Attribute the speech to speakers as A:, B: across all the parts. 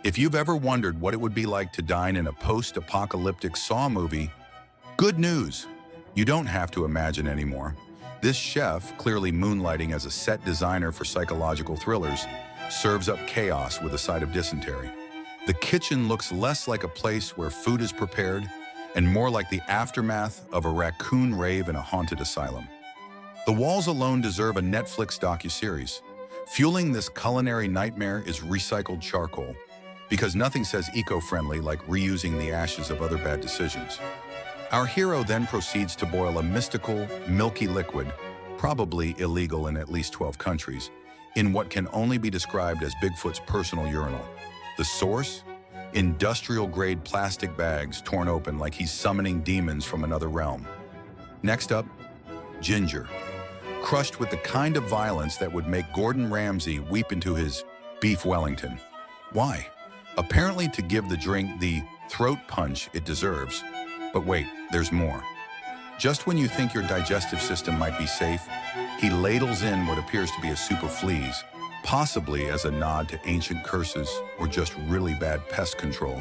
A: If you've ever wondered what it would be like to dine in a post-apocalyptic Saw movie, good news! You don't have to imagine anymore. This chef, clearly moonlighting as a set designer for psychological thrillers, serves up chaos with a side of dysentery. The kitchen looks less like a place where food is prepared and more like the aftermath of a raccoon rave in a haunted asylum. The walls alone deserve a Netflix docuseries. Fueling this culinary nightmare is recycled charcoal, because nothing says eco-friendly like reusing the ashes of other bad decisions. Our hero then proceeds to boil a mystical, milky liquid, probably illegal in at least 12 countries, in what can only be described as Bigfoot's personal urinal. The source? Industrial-grade plastic bags torn open like he's summoning demons from another realm. Next up, ginger, crushed with the kind of violence that would make Gordon Ramsay weep into his beef Wellington. Why? Apparently to give the drink the throat punch it deserves. But wait, there's more. Just when you think your digestive system might be safe, he ladles in what appears to be a soup of fleas, possibly as a nod to ancient curses or just really bad pest control.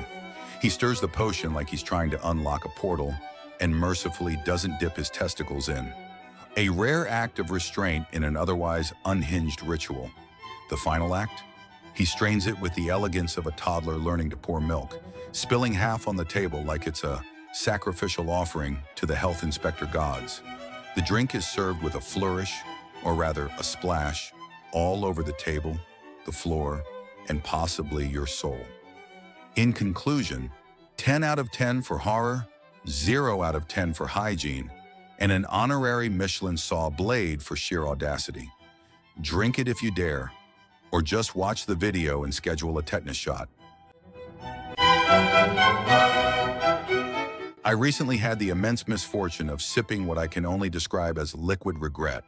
A: He stirs the potion like he's trying to unlock a portal and mercifully doesn't dip his testicles in. A rare act of restraint in an otherwise unhinged ritual. The final act? He strains it with the elegance of a toddler learning to pour milk, spilling half on the table like it's a sacrificial offering to the health inspector gods. The drink is served with a flourish, or rather a splash, all over the table, the floor, and possibly your soul. In conclusion, 10 out of 10 for horror, 0 out of 10 for hygiene, and an honorary Michelin Saw blade for sheer audacity. Drink it if you dare, or just watch the video and schedule a tetanus shot. I recently had the immense misfortune of sipping what I can only describe as liquid regret.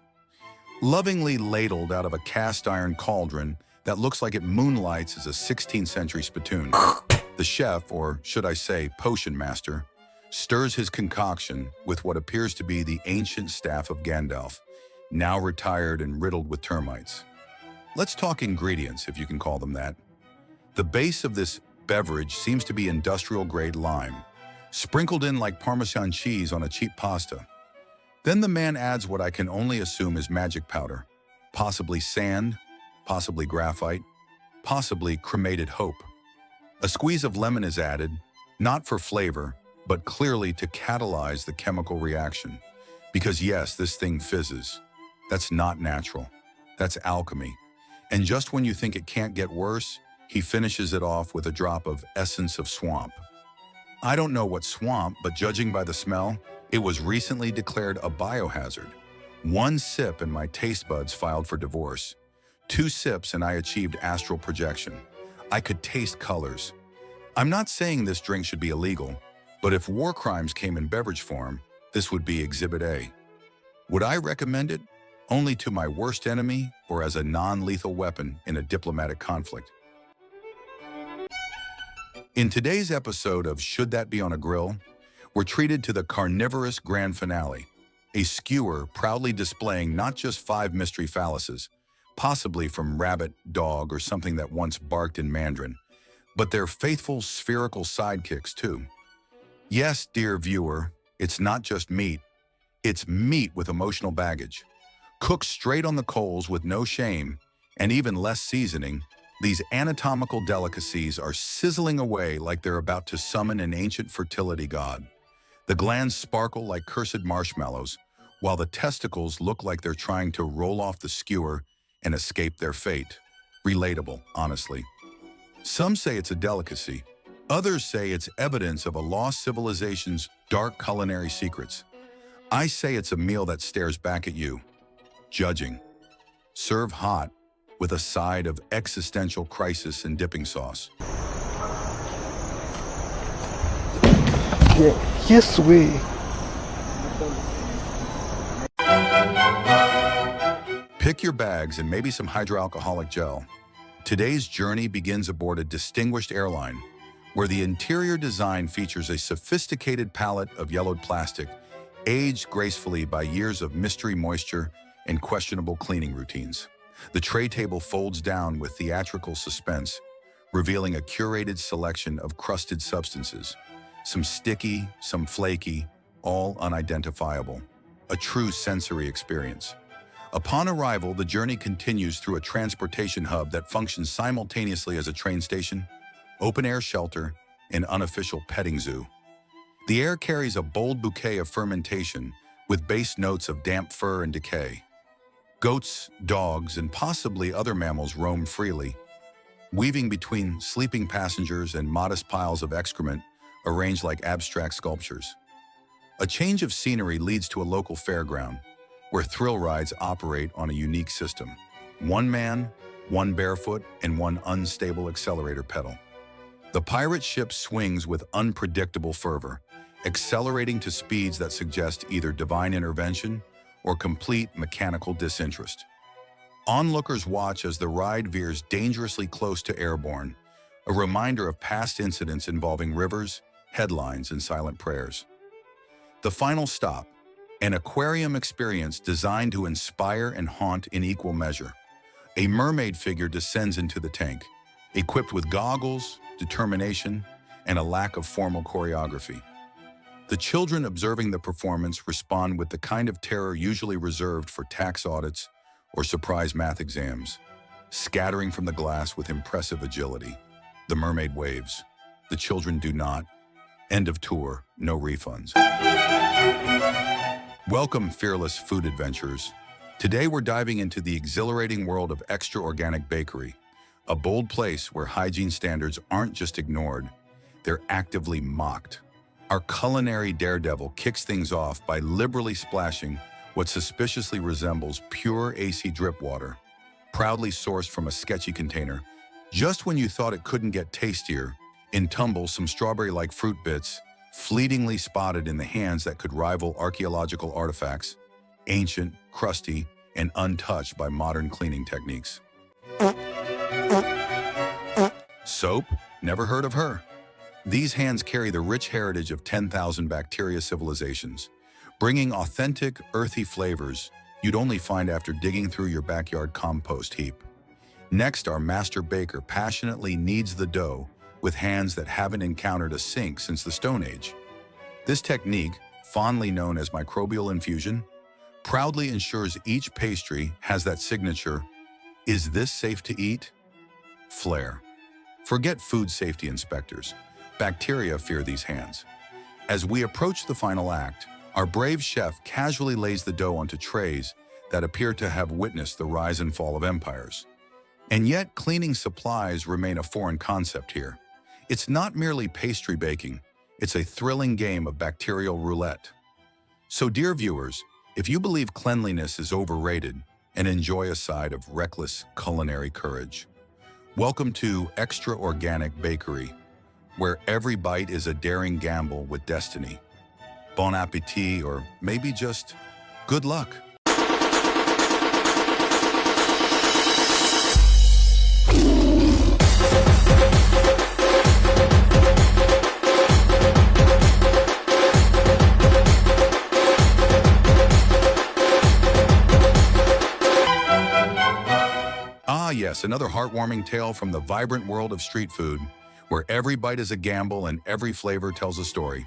A: Lovingly ladled out of a cast iron cauldron that looks like it moonlights as a 16th century spittoon. The chef, or should I say potion master, stirs his concoction with what appears to be the ancient staff of Gandalf, now retired and riddled with termites. Let's talk ingredients, if you can call them that. The base of this beverage seems to be industrial-grade lime, sprinkled in like Parmesan cheese on a cheap pasta. Then the man adds what I can only assume is magic powder, possibly sand, possibly graphite, possibly cremated hope. A squeeze of lemon is added, not for flavor, but clearly to catalyze the chemical reaction. Because yes, this thing fizzes. That's not natural. That's alchemy. And just when you think it can't get worse, he finishes it off with a drop of essence of swamp. I don't know what swamp, but judging by the smell, it was recently declared a biohazard. 1 sip and my taste buds filed for divorce. 2 sips and I achieved astral projection. I could taste colors. I'm not saying this drink should be illegal, but if war crimes came in beverage form, this would be Exhibit A. Would I recommend it? Only to my worst enemy or as a non-lethal weapon in a diplomatic conflict. In today's episode of Should That Be on a Grill, we're treated to the Carnivorous grand finale, a skewer proudly displaying not just 5 mystery phalluses, possibly from rabbit, dog, or something that once barked in Mandarin, but their faithful spherical sidekicks too. Yes, dear viewer, it's not just meat, it's meat with emotional baggage. Cooked straight on the coals with no shame, and even less seasoning, these anatomical delicacies are sizzling away like they're about to summon an ancient fertility god. The glands sparkle like cursed marshmallows, while the testicles look like they're trying to roll off the skewer and escape their fate. Relatable, honestly. Some say it's a delicacy. Others say it's evidence of a lost civilization's dark culinary secrets. I say it's a meal that stares back at you, judging. Serve hot with a side of existential crisis and dipping sauce.
B: Yes, we.
A: Pick your bags and maybe some hydroalcoholic gel. Today's journey begins aboard a distinguished airline, where the interior design features a sophisticated palette of yellowed plastic, aged gracefully by years of mystery moisture and questionable cleaning routines. The tray table folds down with theatrical suspense, revealing a curated selection of crusted substances. Some sticky, some flaky, all unidentifiable. A true sensory experience. Upon arrival, the journey continues through a transportation hub that functions simultaneously as a train station, open-air shelter, and unofficial petting zoo. The air carries a bold bouquet of fermentation with base notes of damp fur and decay. Goats, dogs, and possibly other mammals roam freely, weaving between sleeping passengers and modest piles of excrement arranged like abstract sculptures. A change of scenery leads to a local fairground, where thrill rides operate on a unique system. One man, one barefoot, and one unstable accelerator pedal. The pirate ship swings with unpredictable fervor, accelerating to speeds that suggest either divine intervention or complete mechanical disinterest. Onlookers watch as the ride veers dangerously close to airborne, a reminder of past incidents involving rivers, headlines, and silent prayers. The final stop, an aquarium experience designed to inspire and haunt in equal measure. A mermaid figure descends into the tank, equipped with goggles, determination, and a lack of formal choreography. The children observing the performance respond with the kind of terror usually reserved for tax audits or surprise math exams, scattering from the glass with impressive agility. The mermaid waves. The children do not. End of tour, no refunds. Welcome, fearless food adventurers. Today we're diving into the exhilarating world of extra organic bakery, a bold place where hygiene standards aren't just ignored, they're actively mocked. Our culinary daredevil kicks things off by liberally splashing what suspiciously resembles pure AC drip water, proudly sourced from a sketchy container. Just when you thought it couldn't get tastier, in tumbles some strawberry-like fruit bits, fleetingly spotted in the hands that could rival archaeological artifacts, ancient, crusty, and untouched by modern cleaning techniques. Soap? Never heard of her. These hands carry the rich heritage of 10,000 bacteria civilizations, bringing authentic, earthy flavors you'd only find after digging through your backyard compost heap. Next, our master baker passionately kneads the dough with hands that haven't encountered a sink since the Stone Age. This technique, fondly known as microbial infusion, proudly ensures each pastry has that signature, "Is this safe to eat?" flair. Forget food safety inspectors. Bacteria fear these hands. As we approach the final act, our brave chef casually lays the dough onto trays that appear to have witnessed the rise and fall of empires. And yet, cleaning supplies remain a foreign concept here. It's not merely pastry baking, it's a thrilling game of bacterial roulette. So, dear viewers, if you believe cleanliness is overrated and enjoy a side of reckless culinary courage, welcome to Extra Organic Bakery, where every bite is a daring gamble with destiny. Bon appetit, or maybe just good luck. Ah yes, another heartwarming tale from the vibrant world of street food, where every bite is a gamble and every flavor tells a story.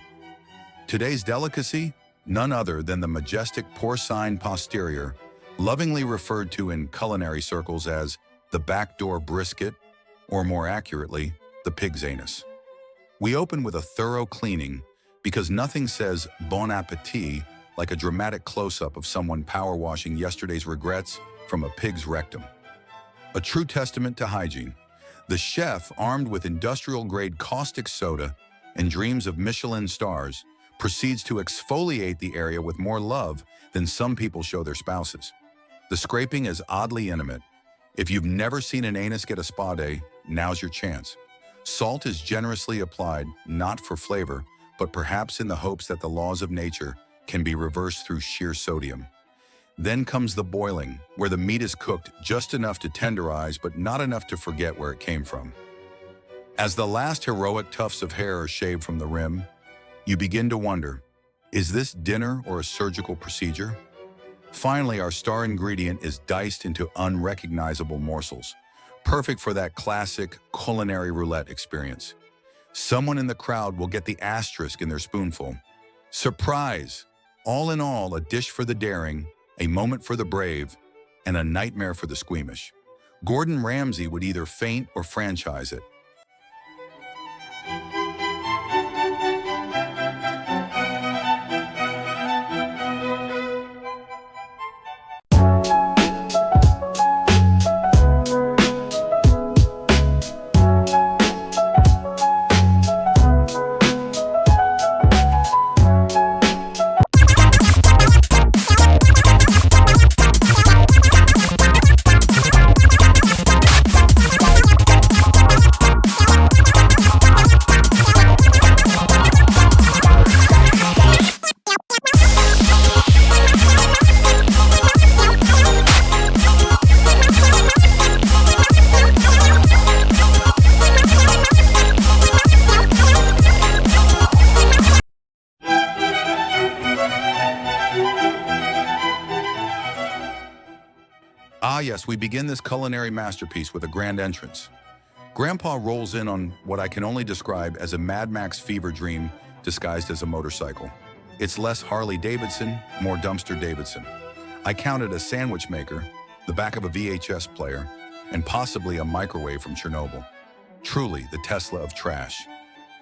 A: Today's delicacy? None other than the majestic porcine posterior, lovingly referred to in culinary circles as the backdoor brisket, or more accurately, the pig's anus. We open with a thorough cleaning because nothing says bon appetit like a dramatic close-up of someone power washing yesterday's regrets from a pig's rectum. A true testament to hygiene. The chef, armed with industrial-grade caustic soda and dreams of Michelin stars, proceeds to exfoliate the area with more love than some people show their spouses. The scraping is oddly intimate. If you've never seen an anus get a spa day, now's your chance. Salt is generously applied, not for flavor, but perhaps in the hopes that the laws of nature can be reversed through sheer sodium. Then comes the boiling, where the meat is cooked just enough to tenderize but not enough to forget where it came from. As the last heroic tufts of hair are shaved from the rim, you begin to wonder, is this dinner or a surgical procedure? Finally, our star ingredient is diced into unrecognizable morsels, perfect for that classic culinary roulette experience. Someone in the crowd will get the asterisk in their spoonful. Surprise! All in all, a dish for the daring, a moment for the brave, and a nightmare for the squeamish. Gordon Ramsay would either faint or franchise it. Yes, we begin this culinary masterpiece with a grand entrance. Grandpa rolls in on what I can only describe as a Mad Max fever dream disguised as a motorcycle. It's less Harley Davidson, more dumpster Davidson. I counted a sandwich maker, the back of a VHS player, and possibly a microwave from Chernobyl. Truly the Tesla of trash.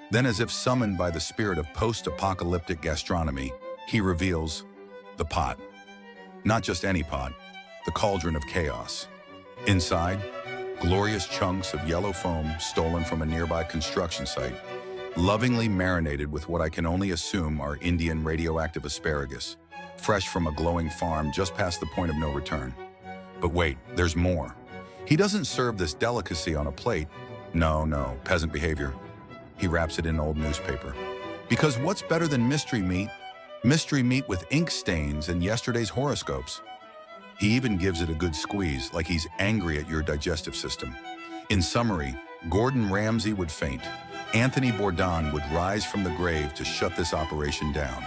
A: Then, as if summoned by the spirit of post-apocalyptic gastronomy, he reveals the pot. Not just any pot. The cauldron of chaos. Inside, glorious chunks of yellow foam stolen from a nearby construction site, lovingly marinated with what I can only assume are Indian radioactive asparagus, fresh from a glowing farm just past the point of no return. But wait, there's more. He doesn't serve this delicacy on a plate. No, peasant behavior. He wraps it in old newspaper. Because what's better than mystery meat? Mystery meat with ink stains and yesterday's horoscopes. He even gives it a good squeeze, like he's angry at your digestive system. In summary, Gordon Ramsay would faint. Anthony Bourdain would rise from the grave to shut this operation down.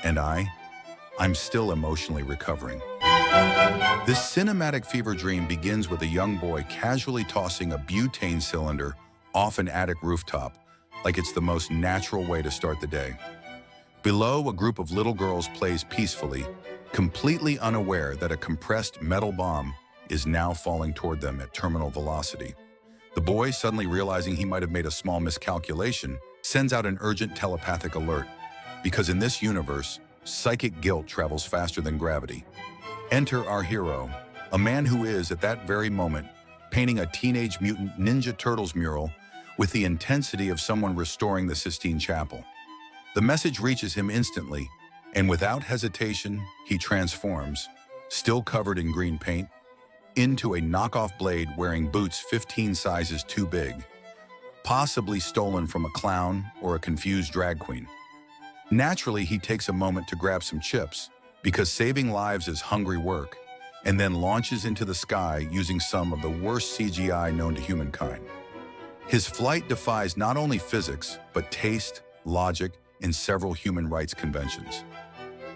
A: And I'm still emotionally recovering. This cinematic fever dream begins with a young boy casually tossing a butane cylinder off an attic rooftop, like it's the most natural way to start the day. Below, a group of little girls plays peacefully, completely unaware that a compressed metal bomb is now falling toward them at terminal velocity. The boy, suddenly realizing he might have made a small miscalculation, sends out an urgent telepathic alert, because in this universe, psychic guilt travels faster than gravity. Enter our hero, a man who is, at that very moment, painting a Teenage Mutant Ninja Turtles mural with the intensity of someone restoring the Sistine Chapel. The message reaches him instantly, and without hesitation, he transforms, still covered in green paint, into a knockoff blade wearing boots 15 sizes too big, possibly stolen from a clown or a confused drag queen. Naturally, he takes a moment to grab some chips, because saving lives is hungry work, and then launches into the sky using some of the worst CGI known to humankind. His flight defies not only physics, but taste, logic, and several human rights conventions.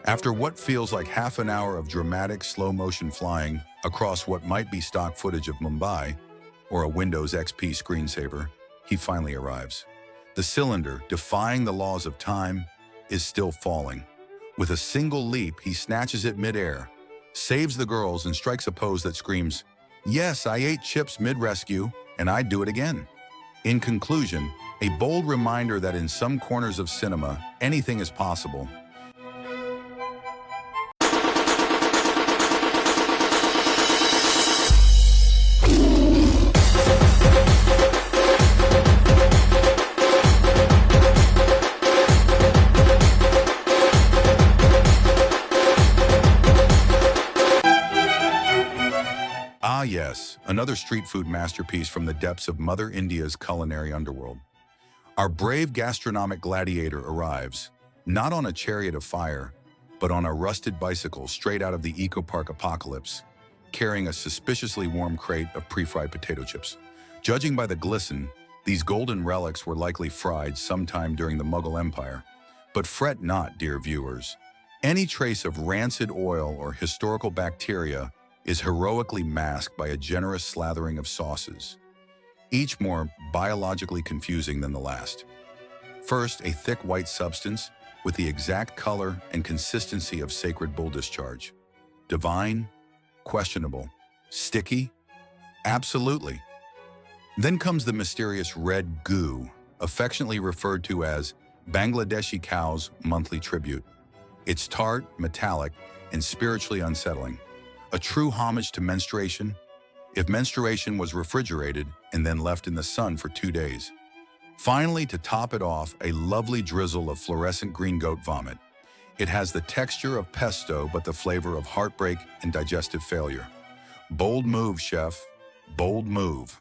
A: After what feels like half an hour of dramatic slow-motion flying across what might be stock footage of Mumbai or a Windows XP screensaver, he finally arrives. The cylinder, defying the laws of time, is still falling. With a single leap, he snatches it midair, saves the girls, and strikes a pose that screams, "Yes, I ate chips mid-rescue, and I'd do it again." In conclusion, a bold reminder that in some corners of cinema, anything is possible. Yes, another street food masterpiece from the depths of Mother India's culinary underworld. Our brave gastronomic gladiator arrives, not on a chariot of fire, but on a rusted bicycle straight out of the eco-park apocalypse, carrying a suspiciously warm crate of pre-fried potato chips. Judging by the glisten, these golden relics were likely fried sometime during the Mughal Empire. But fret not, dear viewers. Any trace of rancid oil or historical bacteria is heroically masked by a generous slathering of sauces, each more biologically confusing than the last. First, a thick white substance with the exact color and consistency of sacred bull discharge. Divine? Questionable. Sticky? Absolutely. Then comes the mysterious red goo, affectionately referred to as Bangladeshi cow's monthly tribute. It's tart, metallic, and spiritually unsettling. A true homage to menstruation, if menstruation was refrigerated and then left in the sun for 2 days. Finally, to top it off, a lovely drizzle of fluorescent green goat vomit. It has the texture of pesto but the flavor of heartbreak and digestive failure. Bold move, chef. Bold move.